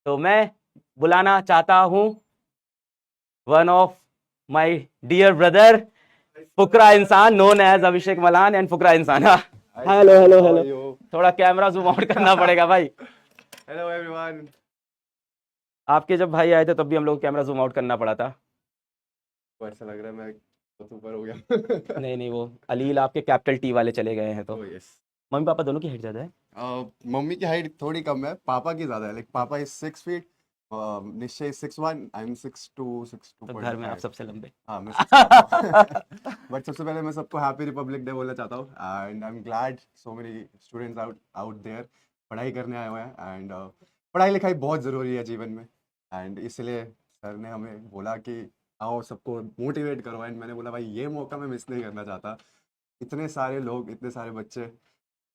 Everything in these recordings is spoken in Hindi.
तो मैं बुलाना चाहता हूँ one of my dear brother, Fukra Insaan known as Abhishek Malan and Fukra Insaan. Hi hello sir, hello how hello. are you? थोड़ा कैमरा जूम आउट करना पड़ेगा भाई। Hello everyone. आपके जब भाई आए थे तब भी हम लोग को कैमरा जूम आउट करना पड़ा था। तो ऐसा लग रहा है मैं बहुत ऊपर हो गया। नहीं नहीं, वो अलील आपके कैपिटल टी वाले चले गए हैं तो। Oh yes. मम्मी पापा दोनों की हाइट ज्यादा है। मम्मी की हाइट थोड़ी कम है, पापा की ज्यादा है। लाइक पापा इज 6 फीट, निश्चय इज 6'1", आई एम 6'2", तो घर में आप 6'2.5। सबसे लंबे। हाँ मैं सबसे लंबा। बट सबसे पहले मैं सबको हैप्पी रिपब्लिक डे बोलना चाहता हूँ and I am glad so many students out out there पढ़ाई करने आए हुए हैं एंड पढ़ाई लिखाई बहुत ज़रूरी है जीवन में एंड इसलिए सर ने हमें बोला कि आओ सबको मोटिवेट करो एंड मैंने बोला भाई ये मौका मैं मिस नहीं करना चाहता। इतने सारे लोग, इतने सारे बच्चे।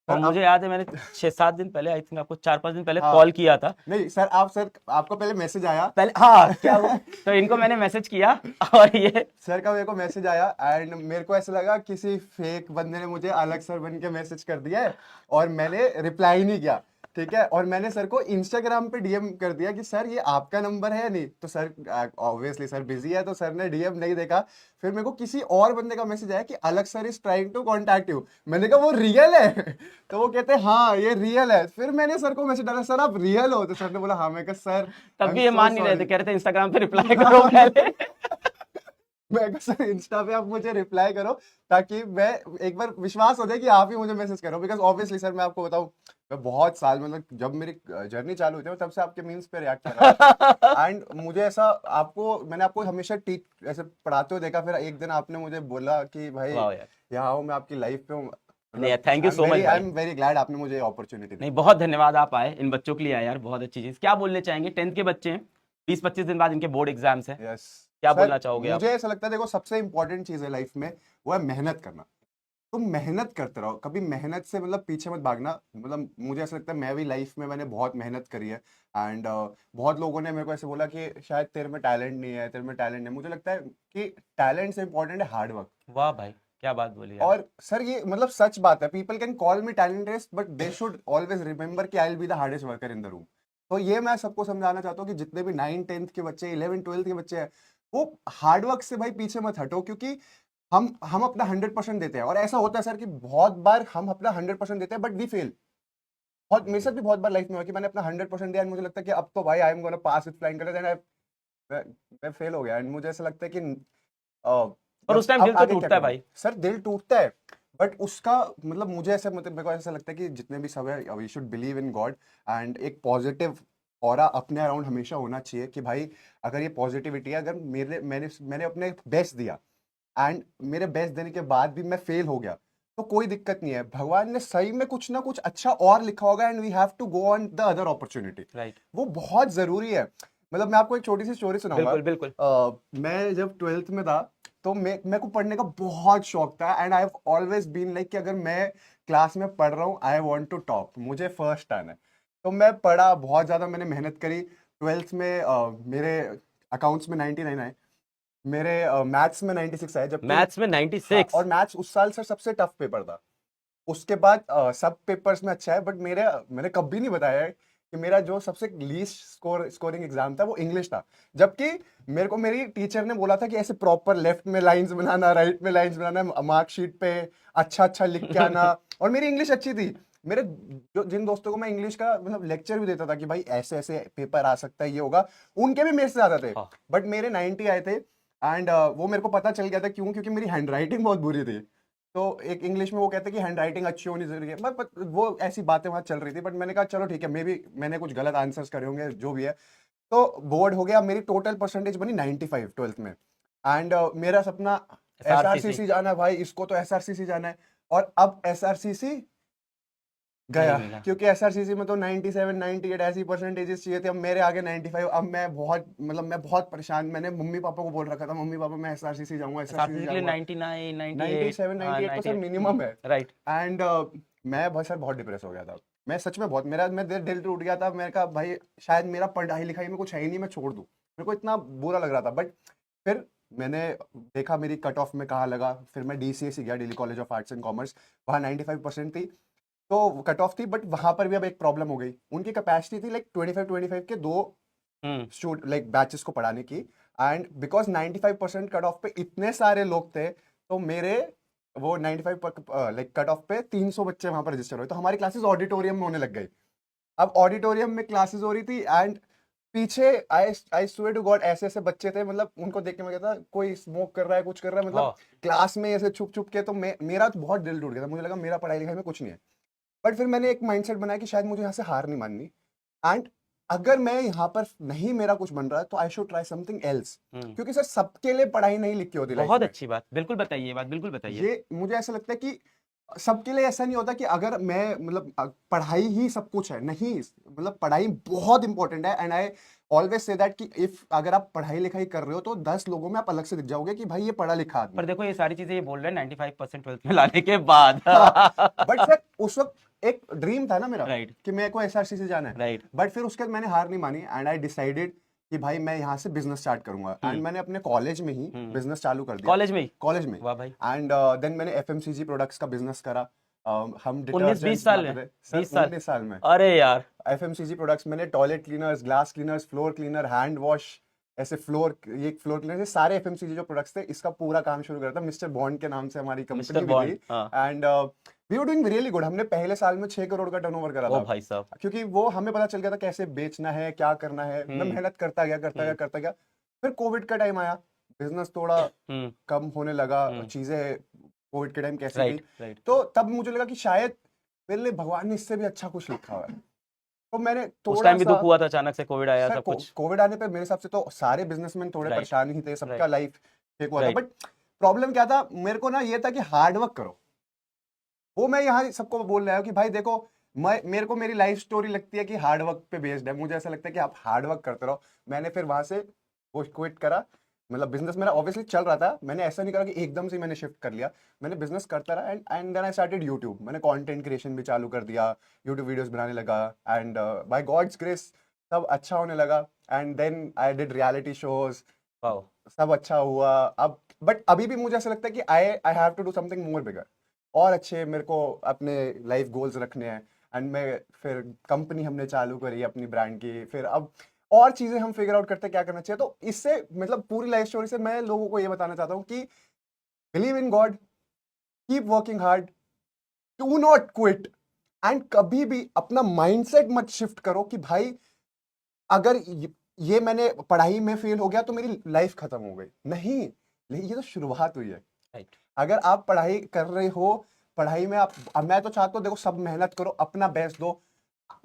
और सर मुझे आप, याद है मैंने 6-7 दिन पहले, आई थिंक आपको 4-5 दिन पहले हाँ कॉल किया था। नहीं सर, सर आपको पहले मैसेज आया। पहले हाँ, क्या हुआ? तो इनको मैंने मैसेज किया और ये सर का मेरे को मैसेज आया एंड मेरे को ऐसा लगा किसी फेक बंदे ने मुझे अलग सर बन के मैसेज कर दिया है और मैंने रिप्लाई नहीं किया। ठीक है, और मैंने सर को इंस्टाग्राम पे डीएम कर दिया कि सर ये आपका नंबर है या नहीं। तो सर ऑब्वियसली सर बिजी है तो सर ने डीएम नहीं देखा। फिर मेरे को किसी और बंदे का मैसेज आया कि अलग sir is trying to contact you. मैंने कहा वो रियल है? तो वो कहते हैं हाँ ये रियल है। फिर मैंने सर को मैसेज डाला, सर आप रियल हो? तो सर ने बोला हाँ। मैं कहा सर तब आई एम भी ये सो मान नहीं रहे थे, सॉरी। कह रहे थे इंस्टाग्राम पे रिप्लाई करो पहले। मैं कहा सर इंस्टा पे आप मुझे रिप्लाई करो ताकि मैं एक बार विश्वास हो जाए कि आप ही मुझे मैसेज करो। बिकॉज ऑब्वियसली सर मैं आपको बताऊं, मैं बहुत साल मतलब जब मेरी जर्नी चालू हुई थी मैं तब से आपके मीम्स पे रिएक्ट कर रहा हूँ एंड मुझे ऐसा आपको मैंने आपको हमेशा टीच ऐसे पढ़ाते हुए देखा। फिर एक दिन आपने मुझे बोला कि भाई वाह यार। यहाँ हूँ मैं आपकी लाइफ पे हूँ। नहीं, मतलब thank you so much I भाई। एम वेरी ग्लैड आपने मुझे अपॉर्चुनिटी दी। नहीं, बहुत धन्यवाद, आप आए इन बच्चों के लिए आए यार, बहुत अच्छी चीज। क्या बोलने चाहेंगे? 10th के बच्चे हैं, 20-25 दिन बाद इनके बोर्ड एग्जाम्स हैं। यस क्या सर, बोलना चाहोगे आप? मुझे ऐसा लगता है देखो सबसे इंपॉर्टेंट चीज है लाइफ में वो है मेहनत करना। तुम मेहनत करते रहो, कभी मेहनत से मतलब पीछे मत भागना। मतलब मुझे ऐसा लगता है मैं भी लाइफ में मैंने बहुत मेहनत करी है एंड बहुत लोगों ने मेरे को ऐसे बोला कि शायद तेरे में टैलेंट नहीं है, तेरे में टैलेंट नहीं है। मुझे लगता है कि टैलेंट से इंपॉर्टेंट है हार्ड वर्क। वाह भाई, क्या बात बोली यार। और सर ये मतलब सच बात है, people can call me talented but they should always remember कि I will be the hardest worker in the room. तो ये मैं सबको समझाना चाहता हूँ कि जितने भी 9th 10th के बच्चे, 11th 12th के बच्चे हैं, वो हार्ड वर्क से भाई पीछे मत हटो। क्योंकि हम अपना 100% देते हैं और ऐसा होता है सर कि बहुत बार हम अपना 100% देते हैं बट वी फेल। बहुत मेरे साथ भी बहुत बार लाइफ में हुआ कि मैंने अपना 100% दिया and मुझे लगता है कि अब तो भाई I am gonna pass with flying colours and मैं मैं फेल हो गया एंड मुझे ऐसा लगता है कि और उस टाइम अब दिल तो आगे क्या टूटता है करूं। भाई। सर दिल टूटता है बट उसका मतलब मुझे ऐसा मतलब मेरे को ऐसा लगता है कि जितने भी सब है we should believe in God and एक पॉजिटिव ऑरा अपने अराउंड हमेशा होना चाहिए कि भाई अगर ये पॉजिटिविटी है, अगर मेरे मैंने मैंने अपने बेस्ट दिया एंड मेरे बेस्ट देने के बाद भी मैं फेल हो गया तो कोई दिक्कत नहीं है। भगवान ने सही में कुछ ना कुछ अच्छा और लिखा होगा and we have to go on the other opportunity. Right. वो बहुत जरूरी है। मतलब मैं आपको एक छोटी सी स्टोरी सुनाऊंगा। बिल्कुल बिल्कुल। मैं जब 12th में था तो मेरे को पढ़ने का बहुत शौक था and I have always been like कि अगर मैं क्लास में पढ़ रहा हूँ आई वांट टू टॉप, मुझे फर्स्ट आना है। तो मैं पढ़ा बहुत ज़्यादा, मैंने मेहनत करी। 12th में मेरे अकाउंट्स में 99 आए, मेरे मैथ्स में 96 आए जबकि मैथ्स में हाँ, 96? और मैथ्स उस साल सर सबसे टफ पेपर था। उसके बाद सब पेपर्स में अच्छा है बट मैंने कभी नहीं बताया है कि मेरा जो सबसे लीस्ट स्कोरिंग एग्जाम था वो इंग्लिश था। जबकि मेरे को मेरी टीचर ने बोला था कि ऐसे प्रॉपर लेफ्ट में लाइंस बनाना, राइट में लाइंस बनाना, मार्कशीट पे अच्छा अच्छा लिख के आना। और मेरी इंग्लिश अच्छी थी। मेरे जो जिन दोस्तों को मैं इंग्लिश का मतलब लेक्चर भी देता था कि भाई ऐसे ऐसे पेपर आ सकता है, ये होगा, उनके भी मेरे से ज्यादा थे। हाँ। बट मेरे 90 आए थे एंड वो मेरे को पता चल गया था क्यों, क्योंकि मेरी हैंड राइटिंग बहुत बुरी थी। तो एक इंग्लिश में वो कहते हैं कि हैंड राइटिंग अच्छी होनी जरूरी है, बट वो ऐसी बातें वहां चल रही थी। बट मैंने कहा चलो ठीक है, मे भी मैंने कुछ गलत आंसर्स करे होंगे जो भी है। तो बोर्ड हो गया, मेरी टोटल परसेंटेज बनी 95 12th में एंड मेरा सपना SRCC। एसआरसीसी जाना है भाई, इसको तो एसआरसीसी जाना है। और अब एसआरसीसी नहीं गया मिला। क्योंकि एसआरसीसी में तो 97 98 ऐसी परसेंटेजेस चाहिए थे, अब मेरे आगे 95। अब मैं बहुत मतलब मैं बहुत परेशान। मैंने मम्मी पापा को बोल रखा था मम्मी पापा मैं एसआरसीसी जाऊंगा, एसआरसीसी SRCC के लिए जाऊंगा। 99, 98। 97 हाँ, 98 तो सर 98। मिनिमम है राइट। एंड मैं बहुत सर बहुत डिप्रेस हो गया था। मैं सच में बहुत, मेरा मैं दिल टूट गया था। मैंने कहा भाई शायद मेरा पढ़ाई लिखाई में कुछ है ही नहीं, मैं छोड़ दूं। मेरे को इतना बुरा लग रहा था। बट फिर मैंने देखा मेरी कट ऑफ में कहाँ लगा, फिर मैं डीसीएसी गया, Delhi college of arts and commerce. वहाँ 95% थी। तो कट ऑफ थी, बट वहां पर भी अब एक प्रॉब्लम हो गई। उनकी कैपेसिटी थी लाइक 25 के 2 लाइक बैचेस को पढ़ाने की, एंड बिकॉज 95% कट ऑफ पे इतने सारे लोग थे, तो मेरे वो 95 लाइक कट ऑफ पे 300 बच्चे वहां पर रजिस्टर हुए, तो हमारी क्लासेस ऑडिटोरियम में होने लग गई। अब ऑडिटोरियम में क्लासेस हो रही थी, एंड पीछे आई स्वेयर टू गॉड ऐसे ऐसे बच्चे थे, मतलब उनको देख के मैं कहता कोई स्मोक कर रहा है, कुछ कर रहा है, मतलब क्लास में ऐसे छुप छुप के, तो मेरा तो बहुत दिल टूट गया था, मुझे लगा मेरा पढ़ाई लिखाई में कुछ नहीं है। बट फिर मैंने एक माइंडसेट बनाया कि शायद मुझे यहाँ से हार नहीं माननी, एंड अगर मैं यहाँ पर नहीं मेरा कुछ बन रहा है तो I should try something else, क्योंकि सर सबके लिए पढ़ाई नहीं लिखी होती लाइफ बहुत में। अच्छी बात, बिल्कुल बताइए, बात बिल्कुल बताइए। ये मुझे ऐसा लगता है कि सबके लिए ऐसा नहीं होता कि अगर मैं मतलब पढ़ाई ही सब कुछ है, नहीं, मतलब पढ़ाई बहुत इंपॉर्टेंट है, and I always say that कि इफ अगर आप पढ़ाई लिखाई कर रहे हो तो 10 लोगों में आप अलग से दिख जाओगे कि भाई ये पढ़ा लिखा आदमी। पर देखो ये सारी चीजें ये बोल रहे हैं 95% 12th में लाने के बाद। बट सर उस वक्त एक ड्रीम था ना मेरा, Right. कि मेरे को एसआरसी से जाना है, राइट। बट फिर उसके बाद मैंने हार नहीं मानी, एंड आई डिसाइडेड कि भाई मैं यहाँ से बिजनेस स्टार्ट करूंगा, एंड मैंने अपने कॉलेज में ही बिजनेस चालू कर दिया। कॉलेज में ही? कॉलेज में। वाह भाई। एंड देन मैंने एफएमसीजी प्रोडक्ट्स का बिजनेस करा। हम 19-20 साल में? 20 साल? 19 साल में अरे यार, एफएमसीजी प्रोडक्ट्स मैंने toilet cleaners, glass cleaners, floor cleaner, hand wash, ऐसे फ्लोर, ये फ्लोर क्लीनर, सारे एफएमसीजी जो प्रोडक्ट्स थे, इसका पूरा काम शुरू करा था। मिस्टर बॉन्ड के नाम से हमारी कंपनी मिस्टर भी बॉन्ड, थी, हाँ। And we were doing really good. हमने पहले साल में 6 करोड़ का टर्नओवर करा ओ था, भाई साहब। क्योंकि वो हमें पता चल गया था कैसे बेचना है, क्या करना है। मैं मेहनत करता गया। फिर कोविड का टाइम आया, बिजनेस थोड़ा कम होने लगा, चीजें कोविड के टाइम कैसे राइट, गई, राइट। तो तब मुझे लगा कि शायद मेरे लिए भगवान ने इससे भी अच्छा कुछ लिखा हुआ है। तो मैंने उस थोड़ा टाइम भी सा, दुख हुआ था, अचानक से कोविड आया, सर सब कुछ। कोविड आने पे मेरे हिसाब से तो सारे बिजनेसमैन थोड़े Right. परेशान ही थे, सबका Right. लाइफ ठीक हुआ था। Right. बट प्रॉब्लम क्या था मेरे को ना, ये था कि हार्ड वर्क करो। वो मैं यहाँ सबको बोल रहा हूँ कि भाई देखो, मेरे को मेरी लाइफ स्टोरी लगती है कि हार्ड वर्क पे बेस्ड है। मुझे ऐसा लगता है कि आप हार्ड वर्क करते रहो। मैंने फिर वहां से वो क्विट करा, मतलब बिजनेस मेरा ऑब्वियसली चल रहा था, मैंने ऐसा नहीं करा कि एकदम से मैंने शिफ्ट कर लिया, मैंने बिजनेस करता रहा, and then I started YouTube. मैंने कंटेंट क्रिएशन भी चालू कर दिया, यूट्यूब वीडियोस बनाने लगा, एंड बाय गॉड्स ग्रेस सब अच्छा होने लगा, and then I did reality shows, सब अच्छा हुआ। अब बट अभी भी मुझे ऐसा लगता है कि I have to do something more bigger, और अच्छे मेरे को अपने लाइफ गोल्स रखने हैं, एंड मैं फिर कंपनी हमने चालू करी अपनी ब्रांड की, फिर अब और चीजें हम फिगर आउट करते हैं क्या करना चाहिए। तो इससे मतलब पूरी लाइफ स्टोरी से मैं लोगों को ये बताना चाहता हूँ कि believe in God, keep working hard, do not quit, and कभी भी अपना माइंडसेट मत शिफ्ट करो कि भाई अगर ये मैंने पढ़ाई में फेल हो गया तो मेरी लाइफ खत्म हो गई। नहीं, ये तो शुरुआत हुई है। राइट। अगर आप पढ़ाई कर रहे हो, पढ़ाई में आप, मैं तो चाहता हूँ देखो सब मेहनत करो, अपना बेस्ट दो,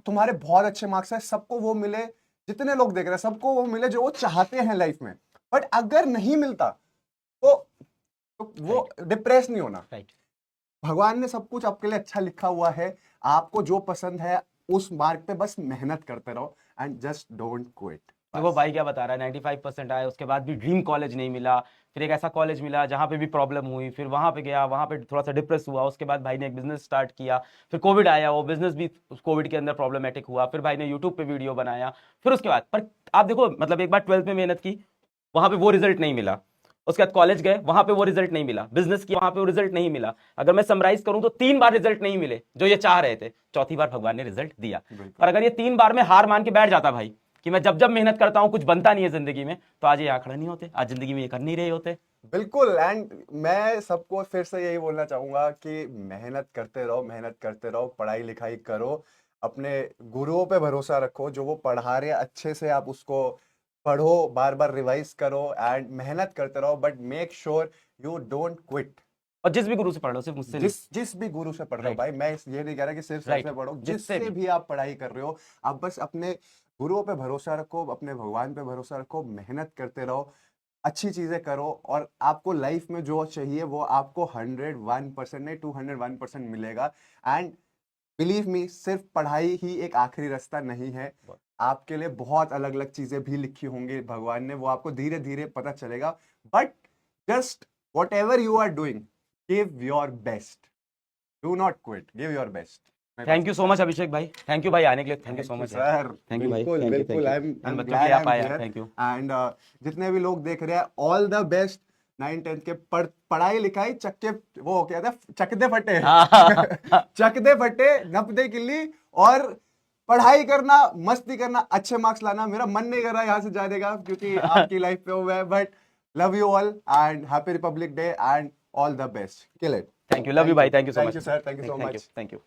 तुम्हारे बहुत अच्छे मार्क्स है, सबको वो मिले, जितने लोग देख रहे हैं सबको वो मिले जो वो चाहते हैं लाइफ में। बट अगर नहीं मिलता तो वो डिप्रेस नहीं होना। राइट। भगवान ने सब कुछ आपके लिए अच्छा लिखा हुआ है, आपको जो पसंद है उस मार्ग पे बस मेहनत करते रहो, एंड जस्ट डोंट क्विट। देखो भाई क्या बता रहा है, 95% आए, उसके बाद भी ड्रीम कॉलेज नहीं मिला, फिर एक ऐसा कॉलेज मिला जहाँ पे भी प्रॉब्लम हुई, फिर वहां पे गया, वहां पे थोड़ा सा डिप्रेस हुआ, उसके बाद भाई ने एक बिजनेस स्टार्ट किया, फिर कोविड आया, वो बिजनेस भी कोविड के अंदर प्रॉब्लमेटिक हुआ, फिर भाई ने यूट्यूब पे वीडियो बनाया, फिर उसके बाद पर आप देखो मतलब एक बार 12th में मेहनत की, वहां पे वो रिजल्ट नहीं मिला, उसके बाद कॉलेज गए, वहां पे वो रिजल्ट नहीं मिला, बिजनेस किया, वहां पे वो रिजल्ट नहीं मिला। अगर मैं समराइज करूं तो 3 बार रिजल्ट नहीं मिले जो ये चाह रहे थे, चौथी बार भगवान ने रिजल्ट दिया। पर अगर ये 3 बार में हार मान के बैठ जाता भाई कि मैं जब जब मेहनत करता हूं कुछ बनता नहीं है जिंदगी में, तो आज ये यहाँ खड़े नहीं होते, आज जिंदगी में ये कर नहीं रहे होते। बिल्कुल, एंड मैं सबको फिर से यही बोलना चाहूंगा कि मेहनत करते रहो, पढ़ाई लिखाई करो, अपने गुरुओं पे भरोसा रखो, जो वो पढ़ा रहे अच्छे से आप उसको पढ़ो, बार बार रिवाइज करो, एंड मेहनत करते रहो, but make sure you don't quit. और जिस भी गुरु से पढ़ लो, सिर्फ मुझसे जिस भी गुरु से पढ़ रहे हो Right. भाई, मैं ये नहीं कह रहा कि सिर्फ Right. से पढ़ो, जिससे जिससे भी आप पढ़ाई कर रहे हो, आप बस अपने गुरुओं पे भरोसा रखो, अपने भगवान पे भरोसा रखो, मेहनत करते रहो, अच्छी चीजें करो, और आपको लाइफ में जो चाहिए वो आपको 101% नहीं 201% मिलेगा। एंड बिलीव मी, सिर्फ पढ़ाई ही एक आखिरी रास्ता नहीं है, आपके लिए बहुत अलग अलग चीजें भी लिखी होंगी भगवान ने, वो आपको धीरे धीरे पता चलेगा। But just whatever you are doing, give your best, do not quit, give your best. Thank you so much Abhishek भाई, थैंक यू भाई आने के लिए, thank you so much sir, thank you भाई, बिल्कुल बिल्कुल, आई एम बच्चों के लिए आप आए, थैंक यू। एंड जितने भी लोग देख रहे हैं, ऑल द बेस्ट। 9 10th के पढ़ाई लिखाई चक्के वो क्या था चकदे फटे हाँ। चकदे फटे नपदे किल्ली और पढ़ाई करना मस्ती करना अच्छे मार्क्स लाना। मेरा मन नहीं कर रहा यहाँ से जाने का क्योंकि आपकी लाइफ पे हुआ है, but love you all and happy Republic Day and all the best. Kill it. Thank you, love you भाई, thank you so Thank much. you, sir. Thank you so thank much. You, thank you.